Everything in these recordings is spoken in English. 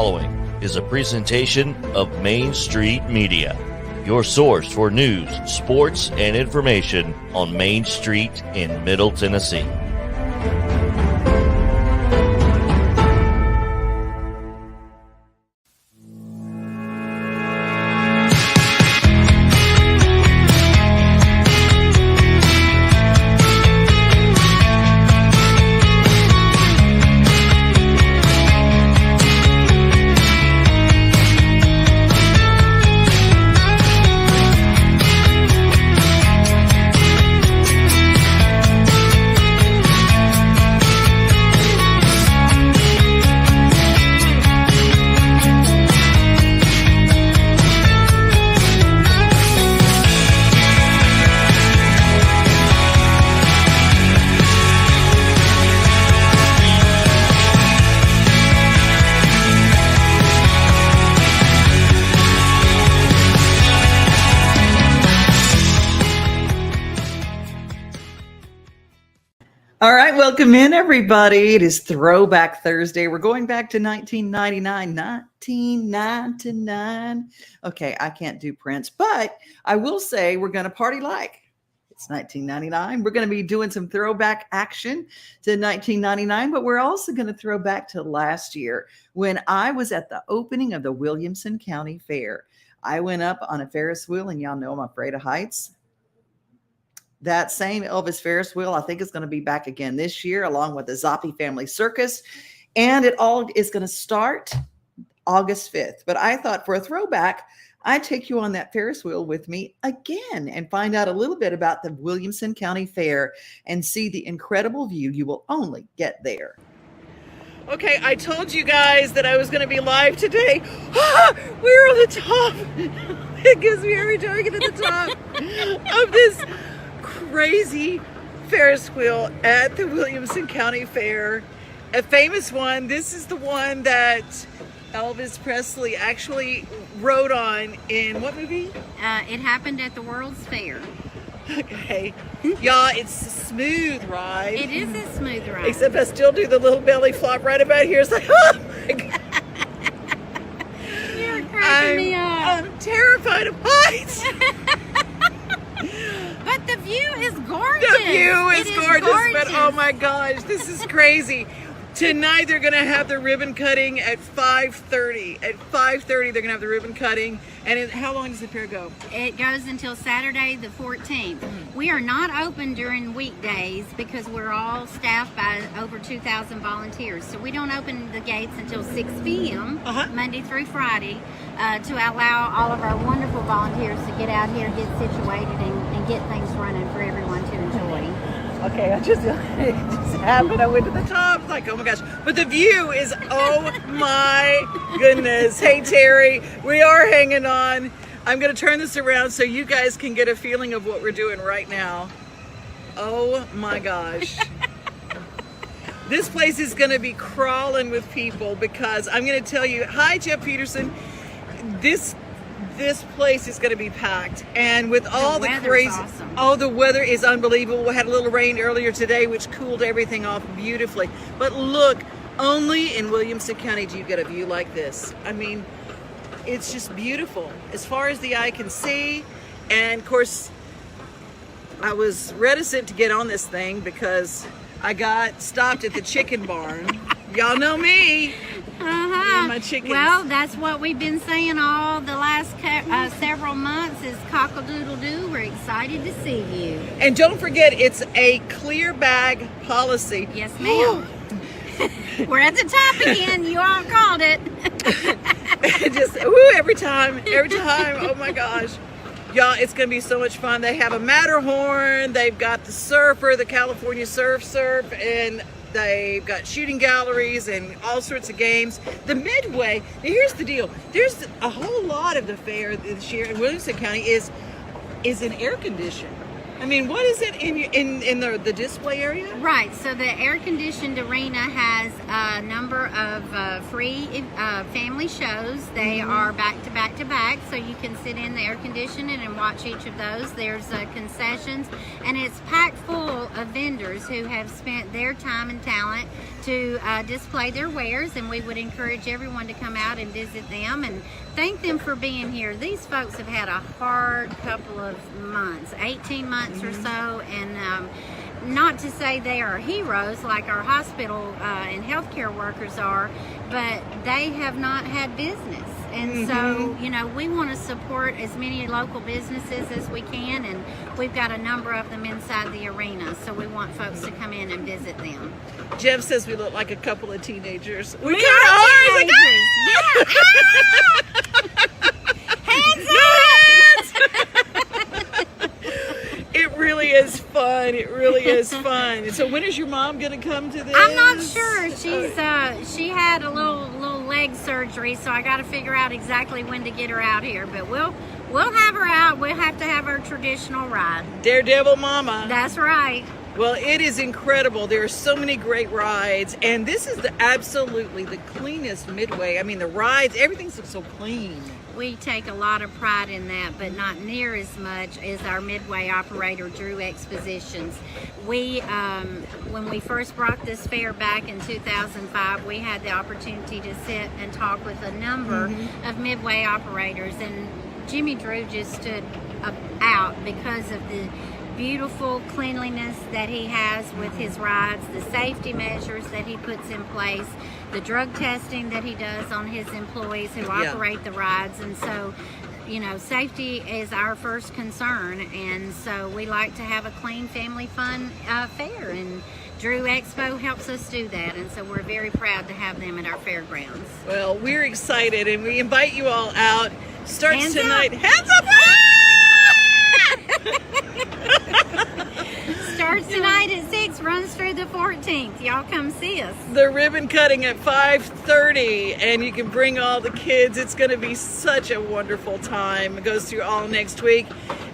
following is a presentation of Main Street Media, your source for news, sports, and information on Main Street in Middle Tennessee. All right, welcome in, everybody. It is Throwback Thursday. We're going back to 1999. Okay, I can't do Prince, but I will say we're going to party like it's 1999. We're going to be doing some throwback action to 1999, but we're also going to throw back to last year when I was at the opening of the Williamson County Fair. I went up on a Ferris wheel, and y'all know I'm afraid of heights. That same Elvis Ferris wheel, I think, is going to be back again this year, along with the Zoppi Family Circus. And it all is going to start August 5th. But I thought for a throwback, I'd take you on that Ferris wheel with me again and find out a little bit about the Williamson County Fair and see the incredible view you will only get there. Okay, I told you guys that I was going to be live today. We're on the top. It gives me every time I get to the top of this crazy Ferris wheel at the Williamson County Fair, a famous one. This is the one that Elvis Presley actually rode on in what movie? It happened at the World's Fair. Okay, y'all, it's a smooth ride. It is a smooth ride. Except I still do the little belly flop right about here. It's like, oh my God. You're cracking me up. I'm terrified of heights. But the view is gorgeous. The view is gorgeous, but oh my gosh, this is crazy. Tonight they're going to have the ribbon cutting at 5:30. At 5:30 they're going to have the ribbon cutting. And how long does the fair go? It goes until Saturday the 14th. We are not open during weekdays because we're all staffed by over 2,000 volunteers. So we don't open the gates until 6 p.m. Monday through Friday to allow all of our wonderful volunteers to get out here, get situated, and get things running for everyone to enjoy. Okay, it just happened. I went to the top. Like, oh my gosh. But the view is, oh my goodness. Hey, Terry, we are hanging on. I'm going to turn this around so you guys can get a feeling of what we're doing right now. Oh my gosh. This place is going to be crawling with people because I'm going to tell you, hi, Jeff Peterson. This place is going to be packed, and with all the crazy, awesome. Oh, the weather is unbelievable. We had a little rain earlier today, which cooled everything off beautifully. But look, only in Williamson County do you get a view like this. I mean, it's just beautiful as far as the eye can see. And of course, I was reticent to get on this thing because I got stopped at the chicken barn. Y'all know me. My chickens. Well, that's what we've been saying all the last several months is cock-a-doodle-doo. We're excited to see you. And don't forget, it's a clear bag policy. Yes, ma'am. We're at the top again. You all called it. Just every time. Oh my gosh. Y'all, it's going to be so much fun. They have a Matterhorn. They've got the surfer, the California surf, and they've got shooting galleries and all sorts of games. The Midway, here's the deal. There's a whole lot of the fair this year in Williamson County is in air conditioned. I mean, what is it in the display area? Right. So the air-conditioned arena has a number of free family shows. They are back to back to back, so you can sit in the air conditioning and watch each of those. There's concessions, and it's packed full of vendors who have spent their time and talent to display their wares, and we would encourage everyone to come out and visit them and thank them for being here. These folks have had a hard couple of months, 18 months or so, and not to say they are heroes like our hospital and healthcare workers are, but they have not had business. And so, you know, we want to support as many local businesses as we can, and we've got a number of them inside the arena, so we want folks to come in and visit them. Jeff says we look like a couple of teenagers. We are teenagers. Hands up! It really is fun. It really is fun. So when is your mom going to come to this? I'm not sure. She had a little leg surgery, so I got to figure out exactly when to get her out here. But we'll have her out. We'll have to have our traditional ride. Daredevil Mama. That's right. Well, it is incredible. There are so many great rides, and this is absolutely the cleanest Midway. I mean, the rides, everything's so clean. We take a lot of pride in that, but not near as much as our Midway operator, Drew Expositions. We, when we first brought this fair back in 2005, we had the opportunity to sit and talk with a number of Midway operators, and Jimmy Drew just stood out because of the beautiful cleanliness that he has with his rides, the safety measures that he puts in place, the drug testing that he does on his employees who operate the rides. And so, you know, safety is our first concern, and so we like to have a clean, family fun fair, and Drew Expo helps us do that, and so we're very proud to have them at our fairgrounds. Well, we're excited, and we invite you all out. Starts Hands tonight. up. Hands up! Starts tonight at 6, runs through the 14th. Y'all come see us. The ribbon cutting at 5:30, and you can bring all the kids. It's going to be such a wonderful time. It goes through all next week.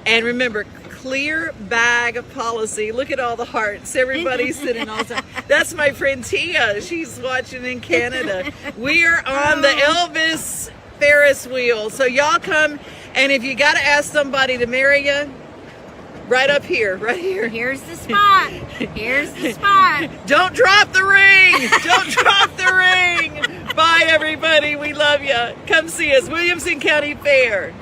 And remember, clear bag policy. Look at all the hearts. Everybody's sitting all the time. That's my friend Tia. She's watching in Canada. We are on the Elvis Ferris wheel. So y'all come, and if you got to ask somebody to marry you, right up here, right here. Here's the spot. Here's the spot. Don't drop the ring. Don't drop the ring. Bye, everybody. We love you. Come see us. Williamson County Fair.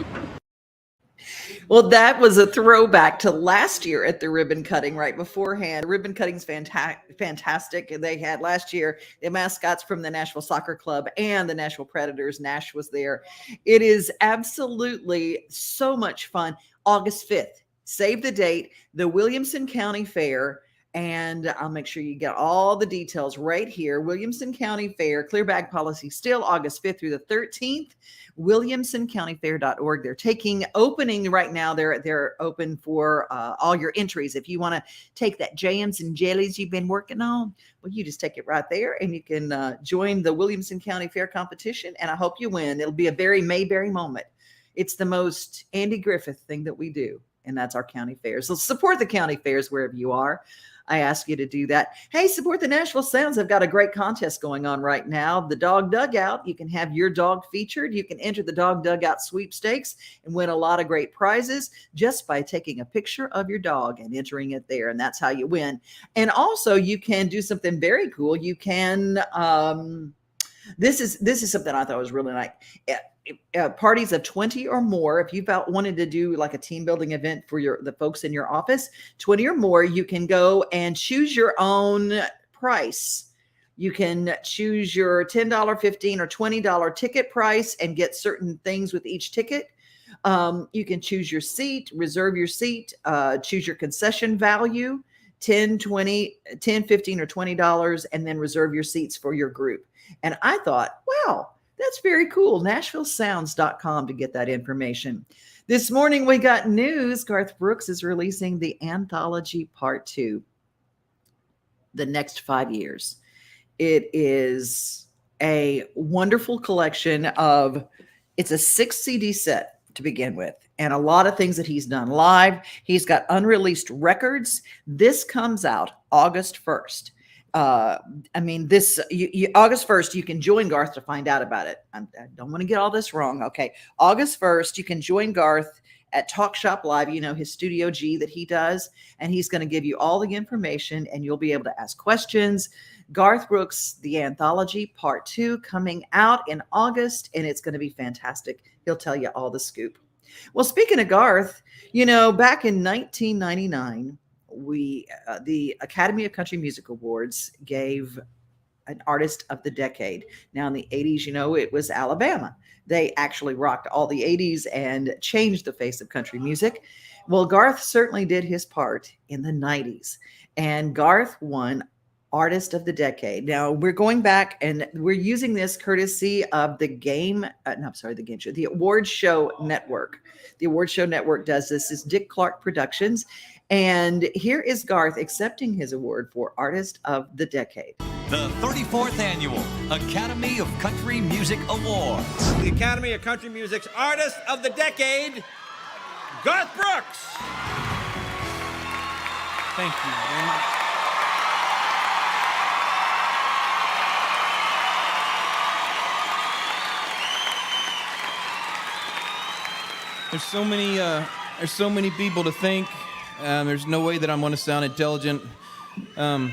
Well, that was a throwback to last year at the ribbon cutting right beforehand. The ribbon cutting's fantastic. They had last year the mascots from the Nashville Soccer Club and the Nashville Predators. Nash was there. It is absolutely so much fun. August 5th. Save the date, the Williamson County Fair, and I'll make sure you get all the details right here. Williamson County Fair, clear bag policy still August 5th through the 13th. WilliamsonCountyFair.org. They're opening right now. They're open for all your entries. If you want to take that jams and jellies you've been working on, well, you just take it right there, and you can join the Williamson County Fair competition, and I hope you win. It'll be a very Mayberry moment. It's the most Andy Griffith thing that we do, and that's our county fairs. So support the county fairs wherever you are. I ask you to do that. Hey, support the Nashville Sounds. I've got a great contest going on right now. The Dog Dugout. You can have your dog featured. You can enter the Dog Dugout sweepstakes and win a lot of great prizes just by taking a picture of your dog and entering it there. And that's how you win. And also you can do something very cool. You can, this is something I thought was really nice. Parties of 20 or more, if you wanted to do like a team building event for the folks in your office, 20 or more, you can go and choose your own price. You can choose your $10, $15, or $20 ticket price and get certain things with each ticket. You can choose your seat, reserve your seat, choose your concession value, $10, $15, or $20, and then reserve your seats for your group. And I thought, wow, that's very cool. NashvilleSounds.com to get that information. This morning we got news. Garth Brooks is releasing the anthology part 2, the next 5 years. It is a wonderful collection of, it's a 6 CD set, to begin with, and a lot of things that he's done live. He's got unreleased records. This comes out August 1st. August 1st, you can join Garth to find out about it. I don't want to get all this wrong. Okay. August 1st, you can join Garth at Talk Shop Live, his Studio G that he does, and he's going to give you all the information and you'll be able to ask questions. Garth Brooks, The Anthology Part 2 coming out in August, and it's going to be fantastic. He'll tell you all the scoop. Well, speaking of Garth, back in 1999, the Academy of Country Music Awards gave an Artist of the Decade. Now in the 80s, it was Alabama. They actually rocked all the 80s and changed the face of country music. Well, Garth certainly did his part in the 90s, and Garth won Artist of the Decade. Now we're going back and we're using this courtesy of the the Award Show Network. The Award Show Network does this. Is Dick Clark Productions. And here is Garth accepting his award for Artist of the Decade. The 34th Annual Academy of Country Music Awards. The Academy of Country Music's Artist of the Decade, Garth Brooks. Thank you very much. There's so many people to thank. There's no way that I'm going to sound intelligent. I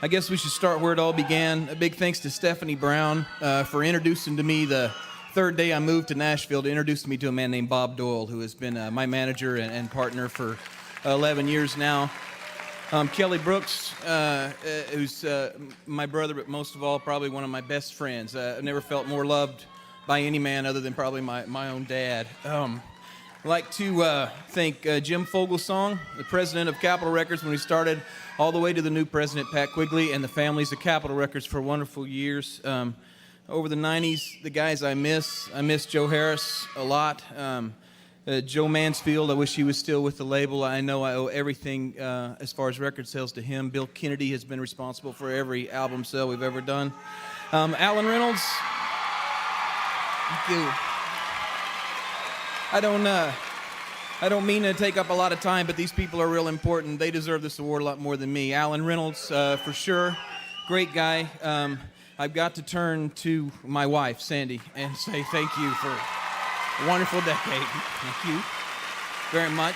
guess we should start where it all began. A big thanks to Stephanie Brown for introducing to me the third day I moved to Nashville, to introduce me to a man named Bob Doyle, who has been my manager and partner for 11 years now. Kelly Brooks, who's my brother, but most of all, probably one of my best friends. I've never felt more loved by any man other than probably my own dad. I'd like to thank Jim Fogelsong, the president of Capitol Records when we started, all the way to the new president, Pat Quigley, and the families of Capitol Records for wonderful years. Over the 90s, the guys I miss Joe Harris a lot. Joe Mansfield, I wish he was still with the label. I know I owe everything as far as record sales to him. Bill Kennedy has been responsible for every album sale we've ever done. Alan Reynolds, thank you. I don't mean to take up a lot of time, but these people are real important. They deserve this award a lot more than me. Alan Reynolds, for sure, great guy. I've got to turn to my wife, Sandy, and say thank you for a wonderful decade. Thank you very much.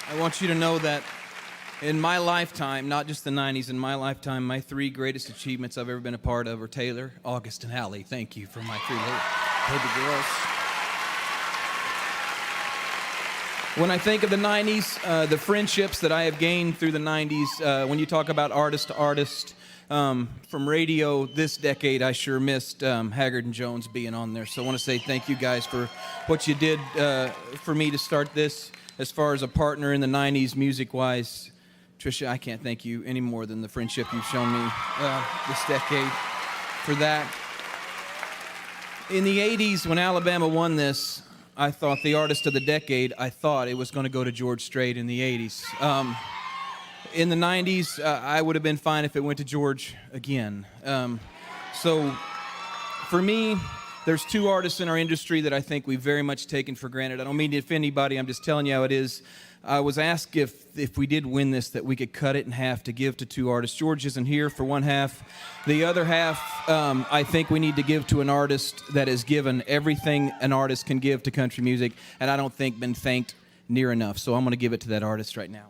I want you to know that in my lifetime, not just the 90s, in my lifetime, my three greatest achievements I've ever been a part of are Taylor, August, and Hallie. Thank you for my three baby girls. When I think of the 90s, the friendships that I have gained through the 90s, when you talk about artist to artist, from radio this decade, I sure missed Haggard and Jones being on there. So I want to say thank you guys for what you did for me to start this as far as a partner in the 90s music-wise. Tricia, I can't thank you any more than the friendship you've shown me this decade for that. In the 80s, when Alabama won this, I thought the artist of the decade, I thought it was going to go to George Strait in the 80s. In the 90s, I would have been fine if it went to George again. So for me, there's two artists in our industry that I think we've very much taken for granted. I don't mean to offend anybody, I'm just telling you how it is. I was asked if we did win this, that we could cut it in half to give to two artists. George isn't here for one half. The other half, I think we need to give to an artist that has given everything an artist can give to country music, and I don't think been thanked near enough. So I'm going to give it to that artist right now.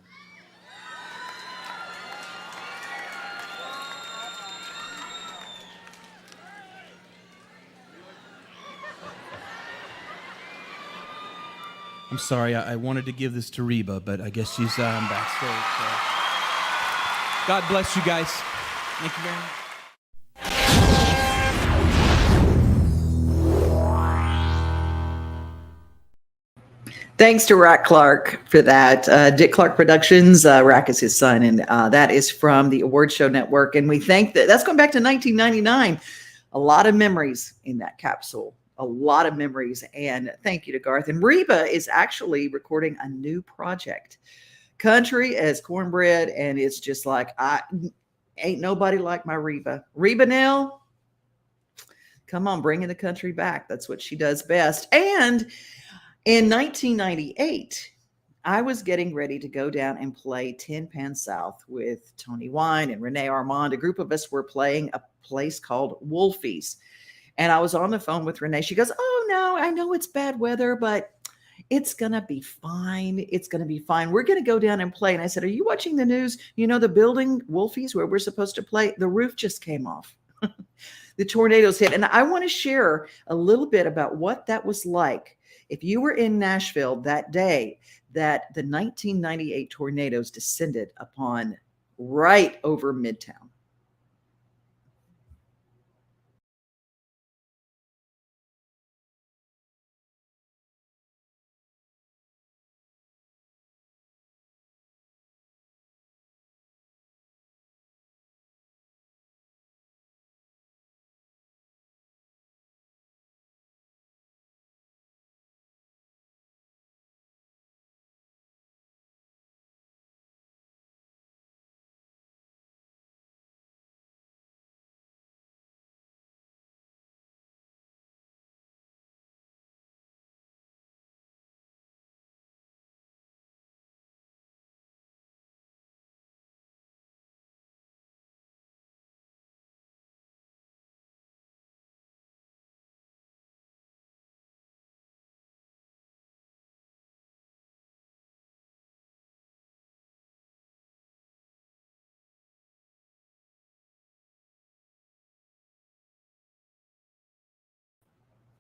I'm sorry, I wanted to give this to Reba, but I guess she's backstage. So. God bless you guys. Thank you very much. Thanks to Rack Clark for that. Dick Clark Productions, Rack is his son, and that is from the Award Show Network. And we thank that's going back to 1999. A lot of memories in that capsule. A lot of memories, and thank you to Garth. And Reba is actually recording a new project, Country as Cornbread, and it's just like ain't nobody like my Reba. Reba Nell, Come on, bringing the country back. That's what she does best. And in 1998, I was getting ready to go down and play Tin Pan South with Tony Wine and Renee Armand. A group of us were playing a place called Wolfie's. And I was on the phone with Renee. She goes, "Oh, no, I know it's bad weather, but it's going to be fine. It's going to be fine. We're going to go down and play." And I said, "Are you watching the news? You know, the building, Wolfie's, where we're supposed to play, the roof just came off." The tornadoes hit. And I want to share a little bit about what that was like. If you were in Nashville that day that the 1998 tornadoes descended upon right over Midtown.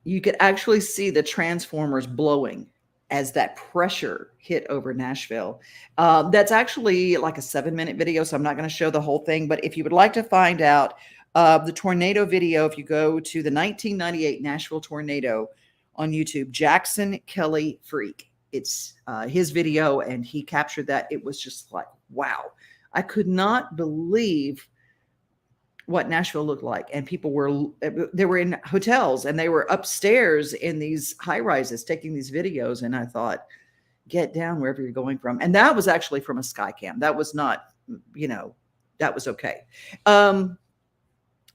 You could actually see the transformers blowing as that pressure hit over Nashville. That's actually like a 7-minute video, so I'm not going to show the whole thing. But if you would like to find out the tornado video, if you go to the 1998 Nashville tornado on YouTube, Jackson Kelly Freak, it's his video, and he captured that. It was just like, wow. I could not believe what Nashville looked like. And people they were in hotels and they were upstairs in these high rises taking these videos. And I thought, get down wherever you're going from. And that was actually from a sky cam. That was not, that was okay.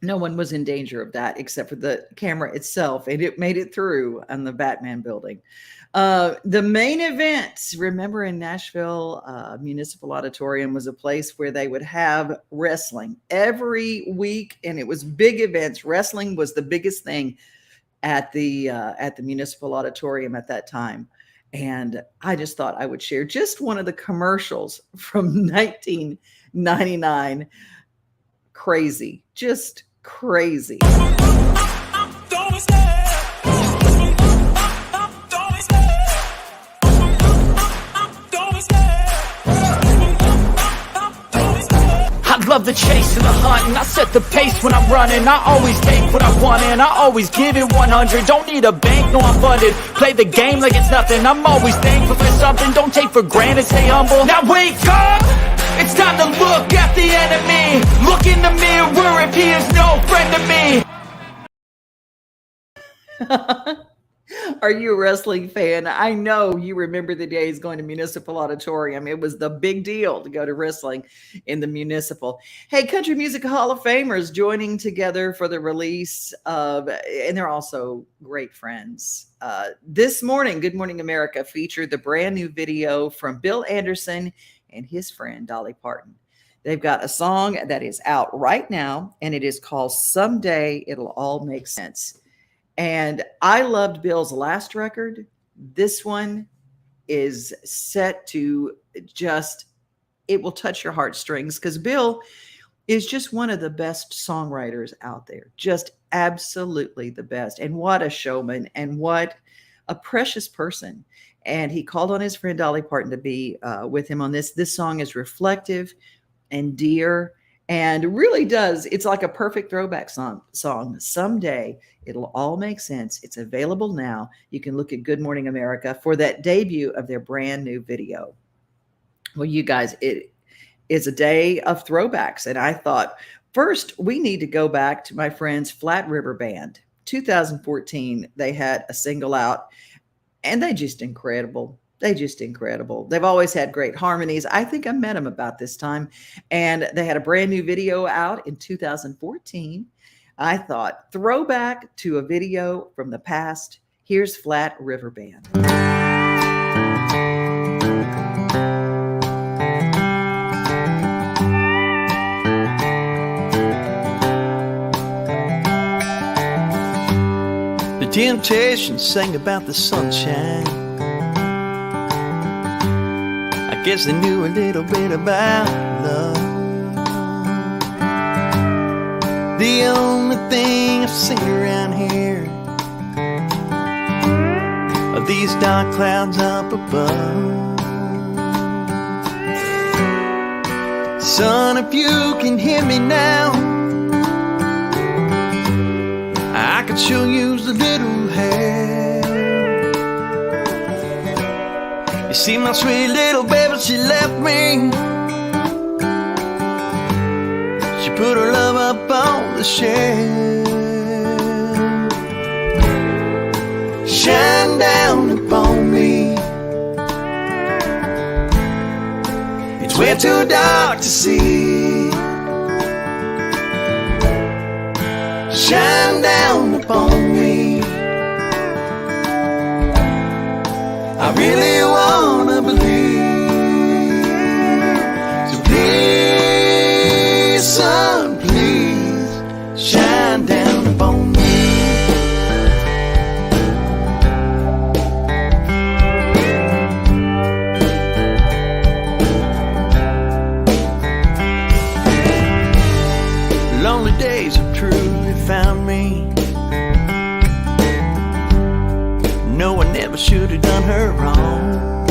No one was in danger of that except for the camera itself. And it made it through on the Batman building. The main event, remember in Nashville, Municipal Auditorium was a place where they would have wrestling every week. And it was big events. Wrestling was the biggest thing at the Municipal Auditorium at that time. And I just thought I would share just one of the commercials from 1999. Crazy, just crazy. I love the chase and the hunt, and I set the pace when I'm running. I always take what I want and I always give it 100. Don't need a bank, no I'm funded. Play the game like it's nothing. I'm always thankful for something. Don't take for granted, stay humble. Now wake up! It's time to look at the enemy. Look in the mirror if he is no friend to me. Are you a wrestling fan? I know you remember the days going to Municipal Auditorium. It was the big deal to go to wrestling in the Municipal. Hey, Country Music Hall of Famers joining together for the release of, and they're also great friends. This morning, Good Morning America featured the brand new video from Bill Anderson and his friend Dolly Parton. They've got a song that is out right now, and it is called Someday It'll All Make Sense. And I loved Bill's last record. This one is set to just, it will touch your heartstrings because Bill is just one of the best songwriters out there. Just absolutely the best. And what a showman and what a precious person. And he called on his friend Dolly Parton to be with him on this. This song is reflective and dear and really does. It's like a perfect throwback song. Someday it'll all make sense. It's available now. You can look at Good Morning America for that debut of their brand new video. Well, you guys, it is a day of throwbacks. And I thought, first, we need to go back to my friends Flat River Band. 2014, they had a single out, and they just incredible. They've always had great harmonies. I think I met them about this time. And they had a brand new video out in 2014. I thought, throwback to a video from the past. Here's Flat River Band. The Temptations sang about the sunshine. I guess they knew a little bit about love. The only thing I've seen around here are these dark clouds up above. Son, if you can hear me now, I could sure use a little help. You see, my sweet little baby, she left me. She put her love up on the shelf. Shine down upon me. It's way too dark to see. Shine down upon me. I really wanna believe. So please, son, please shine down upon me. Lonely days have truly found me. No one ever should have done her wrong.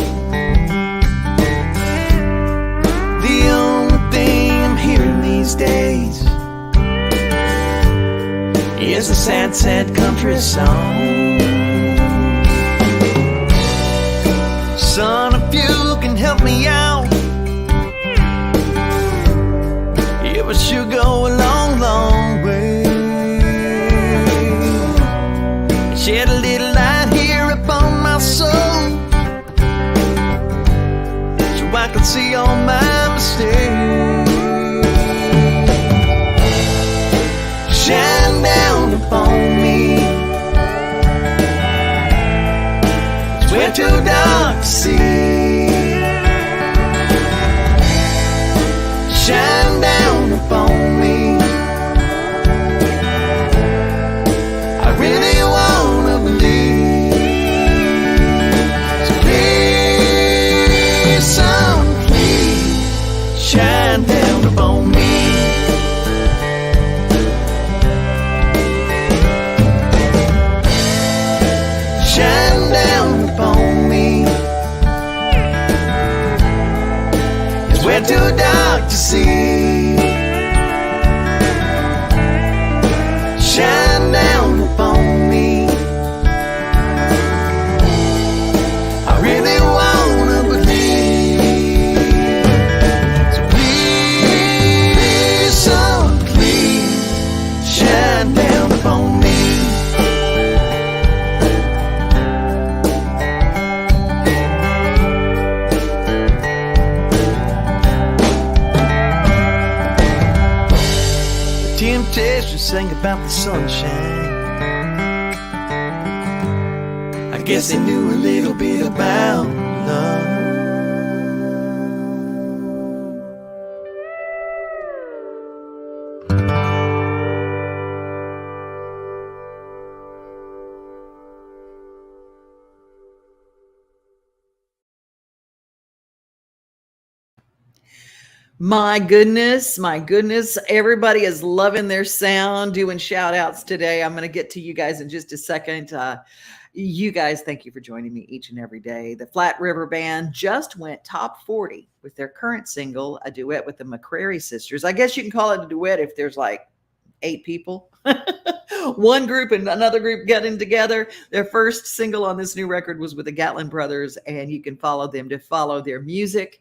The only thing I'm hearing these days is a sad, sad country song. Son, if you can help me out, it would sure go a long, long way. Shed a little light here upon my soul, so I can see all my mistakes. Shine down upon me. It's way too dark to see. Shine down upon me. I really wanna believe. So please, son, please shine down upon me. Shine down upon me. It's way too dark to see. Shine down upon me. I really wanna believe. So please, son, please shine down upon me. Temptations sang about the sunshine. I guess they knew a little bit about love. My goodness, everybody is loving their sound, doing shout outs today. I'm going to get to you guys in just a second. You guys, thank you for joining me each and every day. The Flat River Band just went top 40 with their current single, a duet with the McCrary sisters. I guess you can call it a duet if there's like 8 people. One group and another group getting together. Their first single on this new record was with the Gatlin brothers, and you can follow them to follow their music.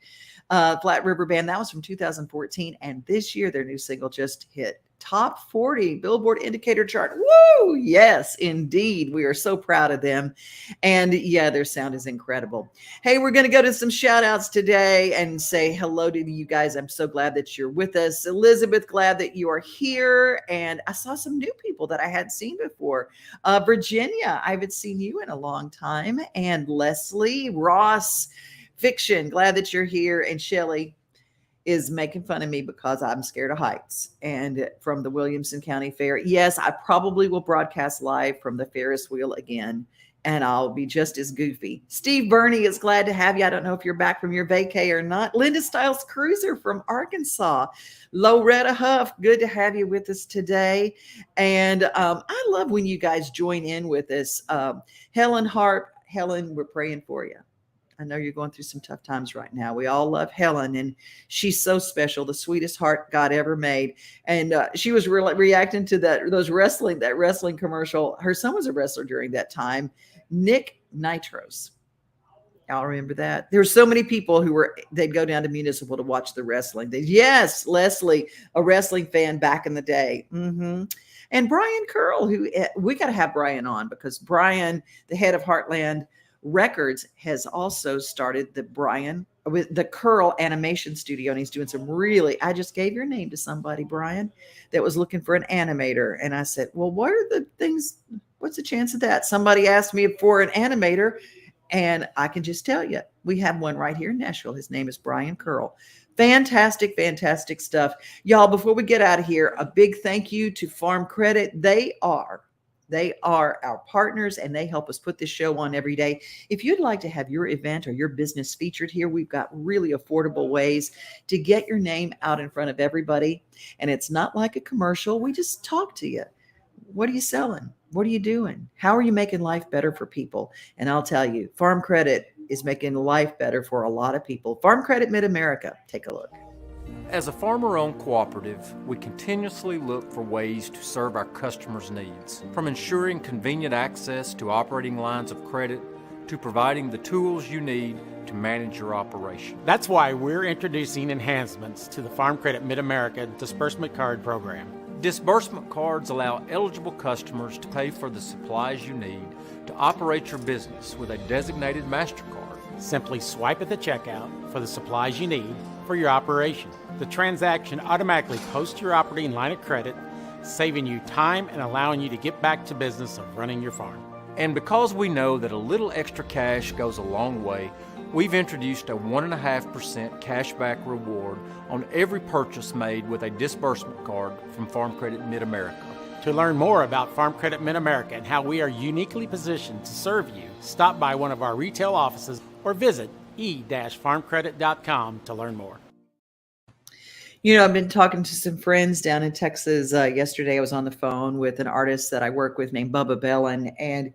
Flat River Band, that was from 2014, and this year their new single just hit top 40 Billboard indicator chart. Woo! Yes, indeed. We are so proud of them. And yeah, their sound is incredible. Hey, we're going to go to some shout outs today and say hello to you guys. I'm so glad that you're with us. Elizabeth, glad that you are here. And I saw some new people that I hadn't seen before. Virginia, I haven't seen you in a long time. And Leslie, Ross, Fiction, glad that you're here. And Shelly is making fun of me because I'm scared of heights. And from the Williamson County Fair, yes, I probably will broadcast live from the Ferris wheel again, and I'll be just as goofy. Steve Burney is glad to have you. I don't know if you're back from your vacay or not. Linda Stiles Cruiser from Arkansas. Loretta Huff, good to have you with us today. And I love when you guys join in with us. Helen Harp, Helen, we're praying for you. I know you're going through some tough times right now. We all love Helen, and she's so special, the sweetest heart God ever made. And she was reacting to that wrestling commercial. Her son was a wrestler during that time, Nick Nitros. Y'all remember that? There were so many people they'd go down to Municipal to watch the wrestling. Yes, Leslie, a wrestling fan back in the day. Mm-hmm. And Brian Curl, we got to have Brian on because Brian, the head of Heartland Records, has also started the Curl Animation Studio, and he's doing some I just gave your name to somebody, Brian, that was looking for an animator. And I said, well, what's the chance of that? Somebody asked me for an animator, and I can just tell you, we have one right here in Nashville. His name is Brian Curl. Fantastic, fantastic stuff. Y'all, before we get out of here, a big thank you to Farm Credit. They are our partners, and they help us put this show on every day. If you'd like to have your event or your business featured here, we've got really affordable ways to get your name out in front of everybody. And it's not like a commercial. We just talk to you. What are you selling? What are you doing? How are you making life better for people? And I'll tell you, Farm Credit is making life better for a lot of people. Farm Credit Mid-America. Take a look. As a farmer-owned cooperative, we continuously look for ways to serve our customers' needs, from ensuring convenient access to operating lines of credit to providing the tools you need to manage your operation. That's why we're introducing enhancements to the Farm Credit Mid-America Disbursement Card Program. Disbursement cards allow eligible customers to pay for the supplies you need to operate your business with a designated MasterCard. Simply swipe at the checkout for the supplies you need for your operation. The transaction automatically posts your operating line of credit, saving you time and allowing you to get back to business of running your farm. And because we know that a little extra cash goes a long way, we've introduced a 1.5% cashback reward on every purchase made with a disbursement card from Farm Credit Mid-America. To learn more about Farm Credit Mid-America and how we are uniquely positioned to serve you, stop by one of our retail offices or visit e-farmcredit.com to learn more. You know, I've been talking to some friends down in Texas. Yesterday, I was on the phone with an artist that I work with named Bubba Bellin, and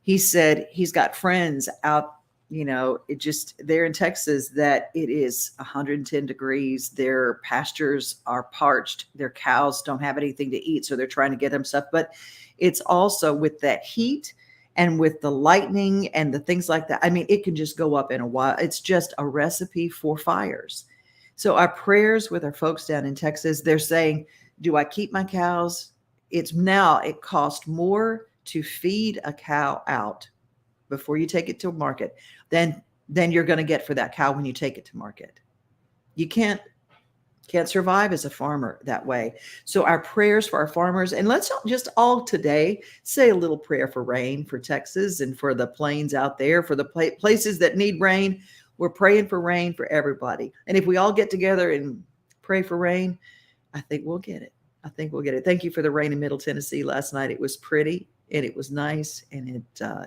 he said he's got friends out, they're in Texas that it is 110 degrees. Their pastures are parched. Their cows don't have anything to eat, so they're trying to get them stuff. But it's also with that heat and with the lightning and the things like that. I mean, it can just go up in a while. It's just a recipe for fires. So our prayers with our folks down in Texas, they're saying, do I keep my cows? It costs more to feed a cow out before you take it to market than you're going to get for that cow when you take it to market. You can't survive as a farmer that way. So our prayers for our farmers, and let's just all today say a little prayer for rain for Texas and for the plains out there, for the places that need rain. We're praying for rain for everybody. And if we all get together and pray for rain, I think we'll get it. Thank you for the rain in Middle Tennessee last night. It was pretty and it was nice, and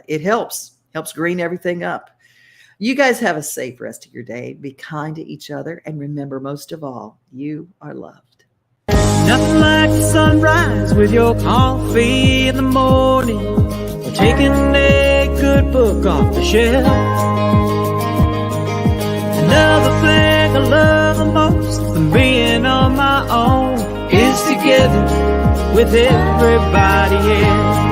it helps green everything up. You guys have a safe rest of your day. Be kind to each other. And remember, most of all, you are loved. Nothing like the sunrise with your coffee in the morning, or taking a good book off the shelf. Another thing I love the most than being on my own is together with everybody else.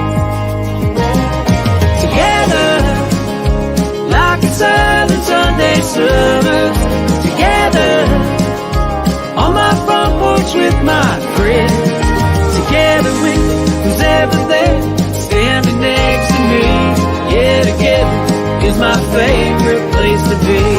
Together, like it's early Sunday summer. Together, on my front porch with my friends. to be.